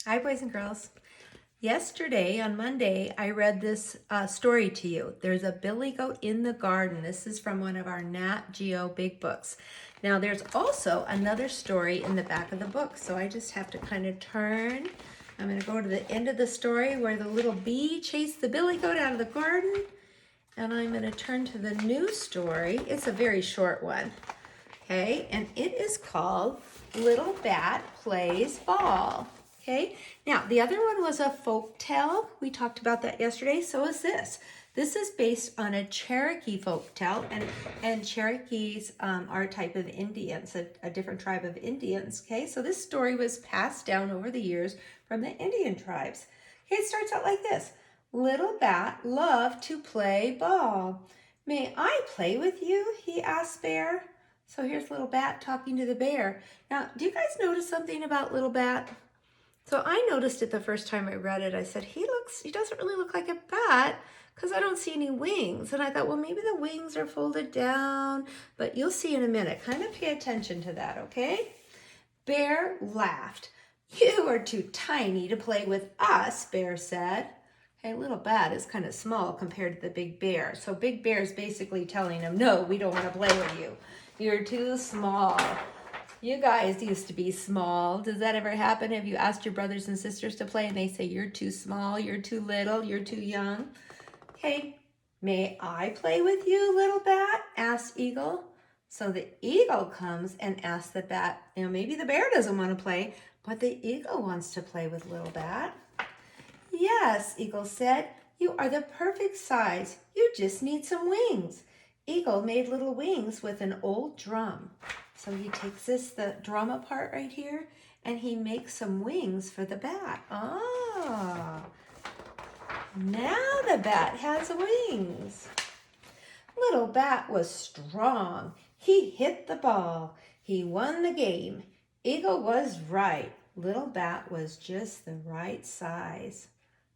Hi, boys and girls. Yesterday, on Monday, I read this story to you. There's a billy goat in the garden. This is from one of our Nat Geo big books. Now, there's also another story in the back of the book, so I just have to kind of turn. I'm going to go to the end of the story where the little bee chased the billy goat out of the garden, and I'm going to turn to the new story. It's a very short one, okay? And it is called Little Bat Plays Ball. Okay, now the other one was a folk tale. We talked about that yesterday. So is this. This is based on a Cherokee folk tale, and Cherokees are a type of Indians, a different tribe of Indians. Okay, so this story was passed down over the years from the Indian tribes. Okay, it starts out like this. Little Bat loved to play ball. May I play with you? He asked Bear. So here's Little Bat talking to the bear. Now, do you guys notice something about Little Bat? So I noticed it the first time I read it. I said, he doesn't really look like a bat because I don't see any wings. And I thought, well, maybe the wings are folded down, but you'll see in a minute. Kind of pay attention to that, okay? Bear laughed. You are too tiny to play with us, Bear said. Okay, Little Bat is kind of small compared to the Big Bear. So Big Bear is basically telling him, no, we don't want to play with you. You're too small. You guys used to be small. Does that ever happen? Have you asked your brothers and sisters to play and they say, you're too small, you're too little, you're too young? Okay, may I play with you, Little Bat? Asked Eagle. So the eagle comes and asks the bat, maybe the bear doesn't want to play, but the eagle wants to play with Little Bat. Yes, Eagle said, you are the perfect size. You just need some wings. Eagle made little wings with an old drum. So he takes the drum apart right here, and he makes some wings for the bat. Ah, now the bat has wings. Little Bat was strong. He hit the ball. He won the game. Eagle was right. Little Bat was just the right size.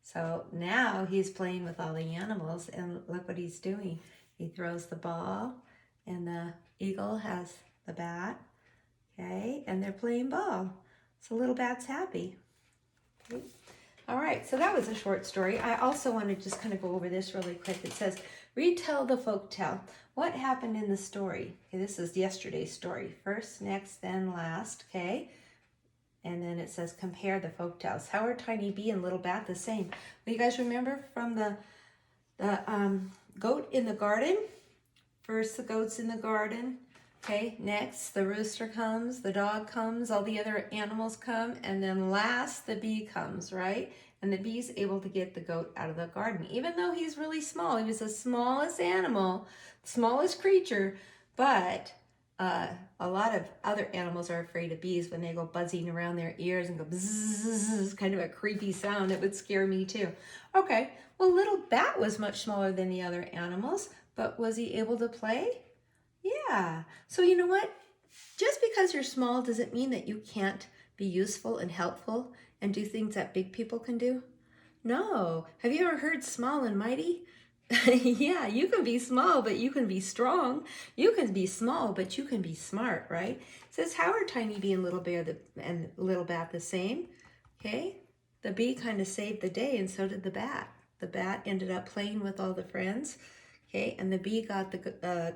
So now he's playing with all the animals, and look what he's doing. He throws the ball, and the eagle has the bat, okay, and they're playing ball. So Little Bat's happy. Okay. All right, so that was a short story. I also want to just kind of go over this really quick. It says, retell the folk tale. What happened in the story? Okay, this is yesterday's story. First, next, then last, okay? And then it says, compare the folk tales. How are Tiny Bee and Little Bat the same? Well, you guys remember from the goat in the garden? First, the goat's in the garden. Okay, next, the rooster comes, the dog comes, all the other animals come, and then last, the bee comes, right? And the bee's able to get the goat out of the garden. Even though he's really small, he was the smallest animal, smallest creature, but a lot of other animals are afraid of bees when they go buzzing around their ears and go bzzz, kind of a creepy sound. It would scare me too. Okay, well, Little Bat was much smaller than the other animals, but was he able to play? Yeah. So you know what? Just because you're small doesn't mean that you can't be useful and helpful and do things that big people can do. No. Have you ever heard small and mighty? Yeah, you can be small, but you can be strong. You can be small, but you can be smart, right? It says, how are Tiny Bee and Little Bear and Little Bat the same? Okay. The bee kind of saved the day, and so did the bat. The bat ended up playing with all the friends. Okay, and the bee got the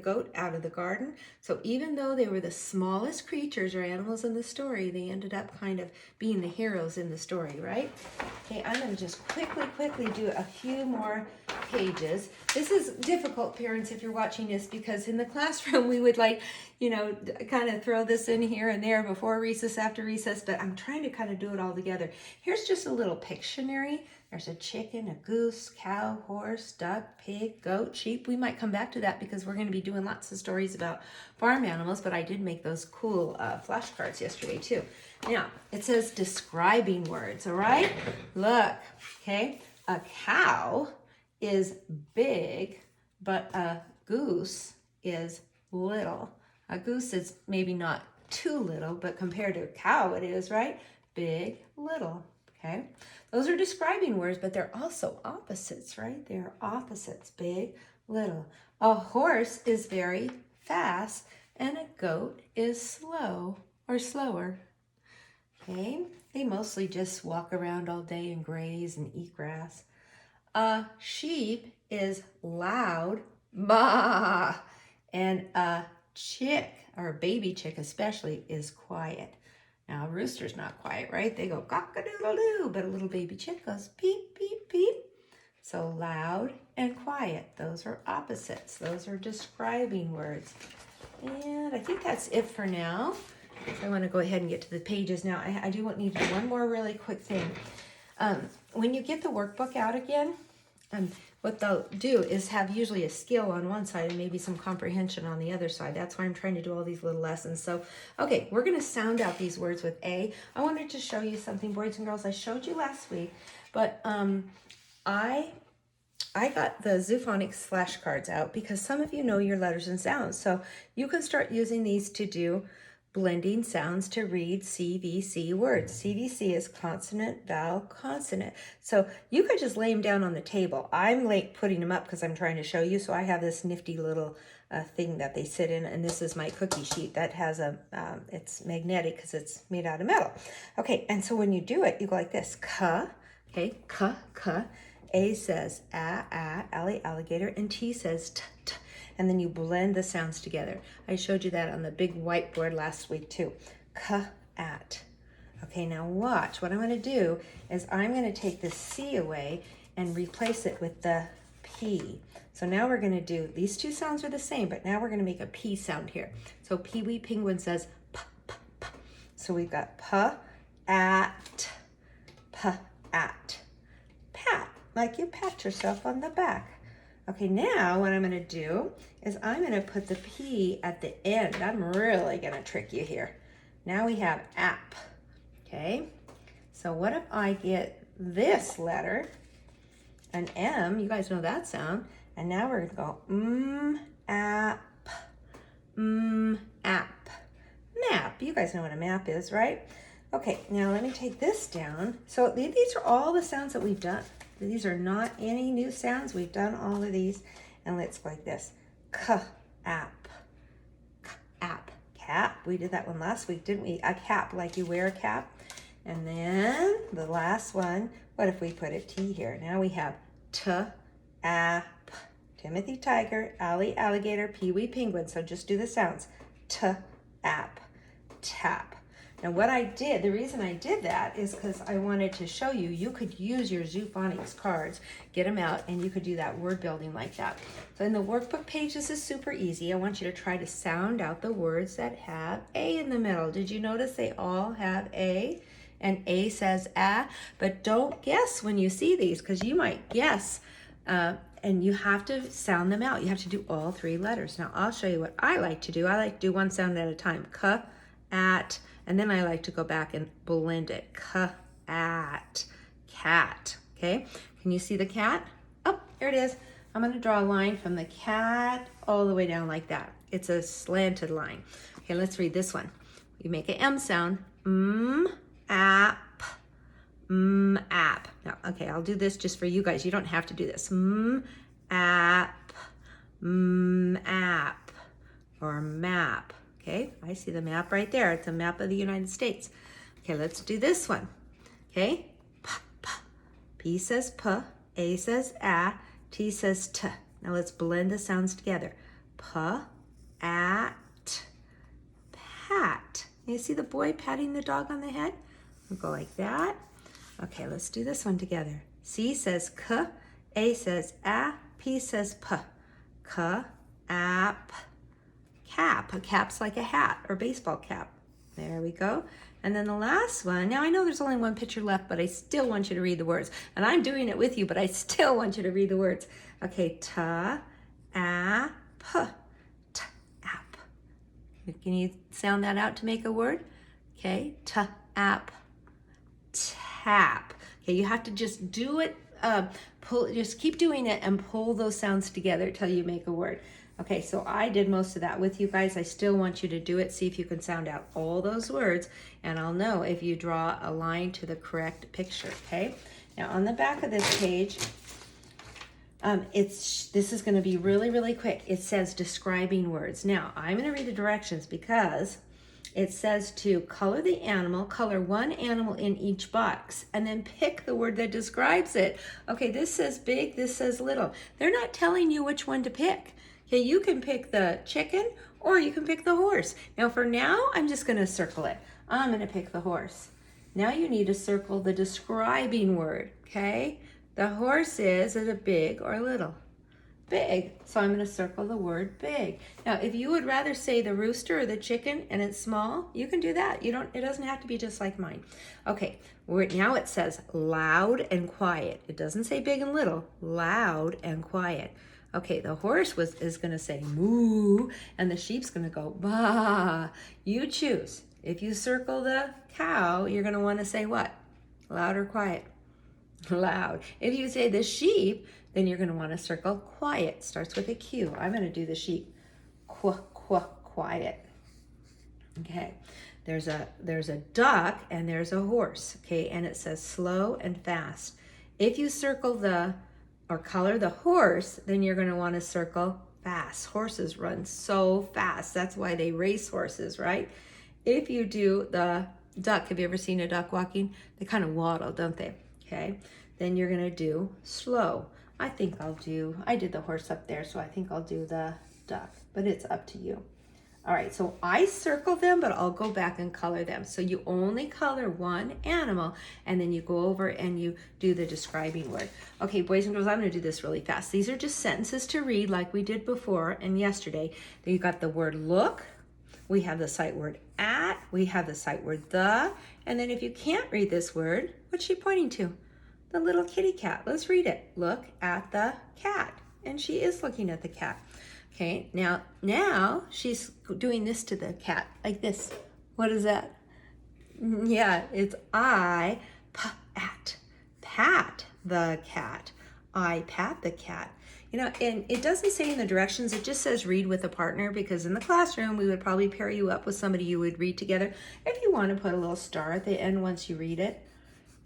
goat out of the garden. So even though they were the smallest creatures or animals in the story, they ended up kind of being the heroes in the story, right? Okay, I'm going to just quickly do a few more pages. This is difficult, parents, if you're watching this, because in the classroom we would kind of throw this in here and there before recess, after recess, but I'm trying to kind of do it all together. Here's just a little Pictionary. There's a chicken, a goose, cow, horse, duck, pig, goat, sheep. We might come back to that because we're going to be doing lots of stories about farm animals, but I did make those cool flashcards yesterday too. Now, it says describing words, all right? Look, okay, a cow is big, but a goose is little. A goose is maybe not too little, but compared to a cow it is, right? Big, little. Okay, those are describing words, but they're also opposites, right? They're opposites, big, little. A horse is very fast, and a goat is slow or slower. Okay, a they mostly just walk around all day and graze and eat grass. A sheep is loud, baa, and a chick, or a baby chick especially, is quiet. Now, a rooster's not quiet, right? They go cock-a-doodle-doo, but a little baby chick goes peep, peep, peep. So loud and quiet, those are opposites. Those are describing words. And I think that's it for now. I want to go ahead and get to the pages now. I do need to do one more really quick thing. When you get the workbook out again, what they'll do is have usually a skill on one side and maybe some comprehension on the other side. That's why I'm trying to do all these little lessons. So, okay, we're going to sound out these words with A. I wanted to show you something, boys and girls. I showed you last week, but I got the Zoophonics flashcards out because some of you know your letters and sounds. So you can start using these to do blending sounds to read CVC words. CVC is consonant, vowel, consonant. So you could just lay them down on the table. I'm late putting them up because I'm trying to show you. So I have this nifty little thing that they sit in, and this is my cookie sheet that has a, it's magnetic because it's made out of metal. Okay, and so when you do it, you go like this, ka, okay, ka, ka. A says alligator, and T says t, t. And then you blend the sounds together. I showed you that on the big whiteboard last week too. At. Okay, now watch. What I'm going to do is I'm going to take the C away and replace it with the P. So now we're going to do, these two sounds are the same, but now we're going to make a P sound here. So Pee-wee Penguin says p, p, p. So we've got p, at, pat, like you pat yourself on the back. Okay, now what I'm going to do is I'm going to put the P at the end. I'm really going to trick you here. Now we have app. Okay, so what if I get this letter, an M, you guys know that sound, and now we're going to go app, app. Map, you guys know what a map is, right? Okay, now let me take this down. So these are all the sounds that we've done. These are not any new sounds. We've done all of these. And let's go like this. App. Cap. We did that one last week, didn't we? A cap, like you wear a cap. And then the last one, what if we put a T here? Now we have app. Timothy Tiger, alligator, Pee-wee Penguin. So just do the sounds. App. Tap. Now what I did, the reason I did that is because I wanted to show you, you could use your Zoophonics cards, get them out, and you could do that word building like that. So in the workbook page, this is super easy. I want you to try to sound out the words that have A in the middle. Did you notice they all have A? And A says ah, but don't guess when you see these because you might guess. And you have to sound them out. You have to do all three letters. Now I'll show you what I like to do. I like to do one sound at a time. Ka, at. And then I like to go back and blend it. At, cat, okay? Can you see the cat? Oh, here it is. I'm gonna draw a line from the cat all the way down like that. It's a slanted line. Okay, let's read this one. You make an M sound. App, app. Now, okay, I'll do this just for you guys. You don't have to do this. App, app, or map. Okay, I see the map right there. It's a map of the United States. Okay, let's do this one. Okay, P says P, A says A, T says T. Now let's blend the sounds together. P, at, pat. You see the boy patting the dog on the head? We'll go like that. Okay, let's do this one together. C says K, A says A, P says P. K, app, cap. A cap's like a hat or baseball cap. There we go. And then the last one, now I know there's only one picture left, but I still want you to read the words. And I'm doing it with you, but I still want you to read the words. Okay, ta, a, p, t, app. Can you sound that out to make a word? Okay, ta, app, tap. Okay, you have to just do it, just keep doing it and pull those sounds together till you make a word. Okay, so I did most of that with you guys. I still want you to do it. See if you can sound out all those words, and I'll know if you draw a line to the correct picture, okay? Now, on the back of this page, this is going to be really, really quick. It says describing words. Now, I'm going to read the directions because it says to color the animal, color one animal in each box, and then pick the word that describes it. Okay, this says big, this says little. They're not telling you which one to pick. Okay, you can pick the chicken or you can pick the horse. Now for now, I'm just gonna circle it. I'm gonna pick the horse. Now you need to circle the describing word, okay? The horse is it big or little? Big. So I'm going to circle the word big. Now, if you would rather say the rooster or the chicken and it's small, you can do that. It doesn't have to be just like mine. Okay, now it says loud and quiet. It doesn't say big and little, loud and quiet. Okay, the horse is going to say moo, and the sheep's going to go baa. You choose. If you circle the cow, you're going to want to say what? Loud or quiet? Loud. If you say the sheep, then you're going to want to circle quiet. Starts with a Q. I'm going to do the sheep. Quiet. Okay. There's a duck and there's a horse. Okay, and it says slow and fast. If you circle or color the horse, then you're going to want to circle fast. Horses run so fast. That's why they race horses, right? If you do the duck, have you ever seen a duck walking? They kind of waddle, don't they? Okay, then you're gonna do slow. I did the horse up there, so I think I'll do the duck, but it's up to you. All right, so I circle them, but I'll go back and color them. So you only color one animal, and then you go over and you do the describing word. Okay, boys and girls, I'm gonna do this really fast. These are just sentences to read like we did before and yesterday. Then you got the word look, we have the sight word at, we have the sight word the, and then if you can't read this word, what's she pointing to? The little kitty cat. Let's read it. Look at the cat. And she is looking at the cat. Okay, now she's doing this to the cat, like this. What is that? Yeah, it's I pat the cat. I pat the cat. You know, and it doesn't say in the directions, it just says read with a partner, because in the classroom, we would probably pair you up with somebody you would read together if you want to put a little star at the end once you read it.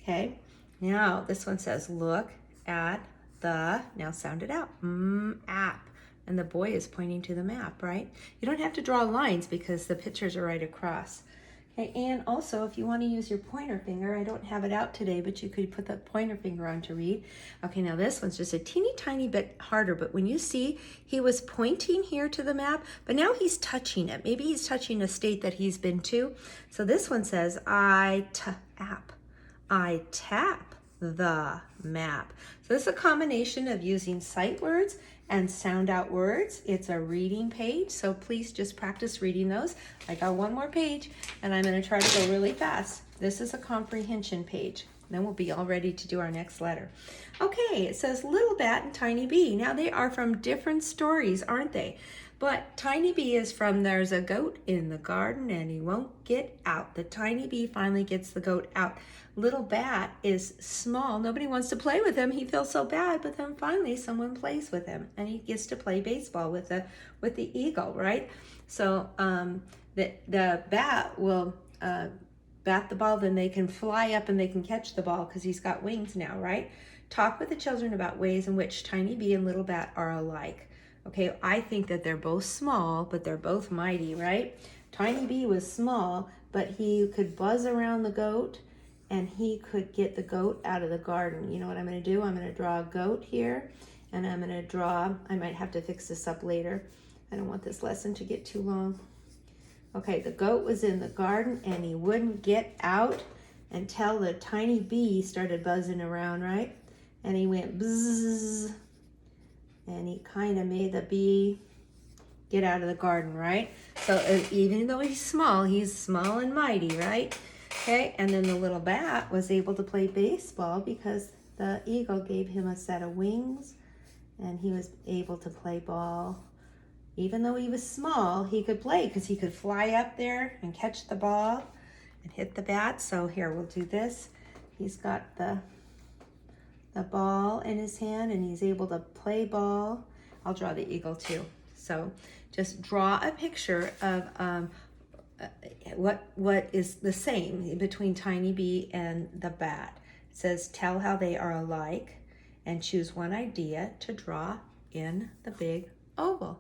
Okay, now this one says look at the, now sound it out, app. And the boy is pointing to the map, right? You don't have to draw lines because the pictures are right across. Okay, and also if you want to use your pointer finger, I don't have it out today, but you could put the pointer finger on to read. Okay, now this one's just a teeny tiny bit harder, but when you see he was pointing here to the map, but now he's touching it. Maybe he's touching a state that he's been to. So this one says, I tap the map. So this is a combination of using sight words and sound out words. It's a reading page, so please just practice reading those. I got one more page and I'm going to try to go really fast. This is a comprehension page. Then we'll be all ready to do our next letter. Okay, it says Little Bat and Tiny Bee. Now they are from different stories, aren't they? But Tiny Bee is from there's a goat in the garden and he won't get out. The tiny bee finally gets the goat out. Little Bat is small. Nobody wants to play with him. He feels so bad, but then finally someone plays with him and he gets to play baseball with the eagle, right? So the bat will bat the ball, then they can fly up and they can catch the ball because he's got wings now, right? Talk with the children about ways in which Tiny Bee and Little Bat are alike. Okay, I think that they're both small, but they're both mighty, right? Tiny Bee was small, but he could buzz around the goat and he could get the goat out of the garden. You know what I'm going to do? I'm going to draw a goat here, and I'm going to draw, I might have to fix this up later. I don't want this lesson to get too long. Okay, the goat was in the garden and he wouldn't get out until the tiny bee started buzzing around, right? And he went bzzz, and he kind of made the bee get out of the garden, right? So even though he's small and mighty, right? Okay, and then the little bat was able to play baseball because the eagle gave him a set of wings and he was able to play ball. Even though he was small, he could play because he could fly up there and catch the ball and hit the bat. So here, we'll do this. He's got the ball in his hand and he's able to play ball. I'll draw the eagle too. So just draw a picture of what is the same between Tiny Bee and the bat. It says, tell how they are alike and choose one idea to draw in the big oval.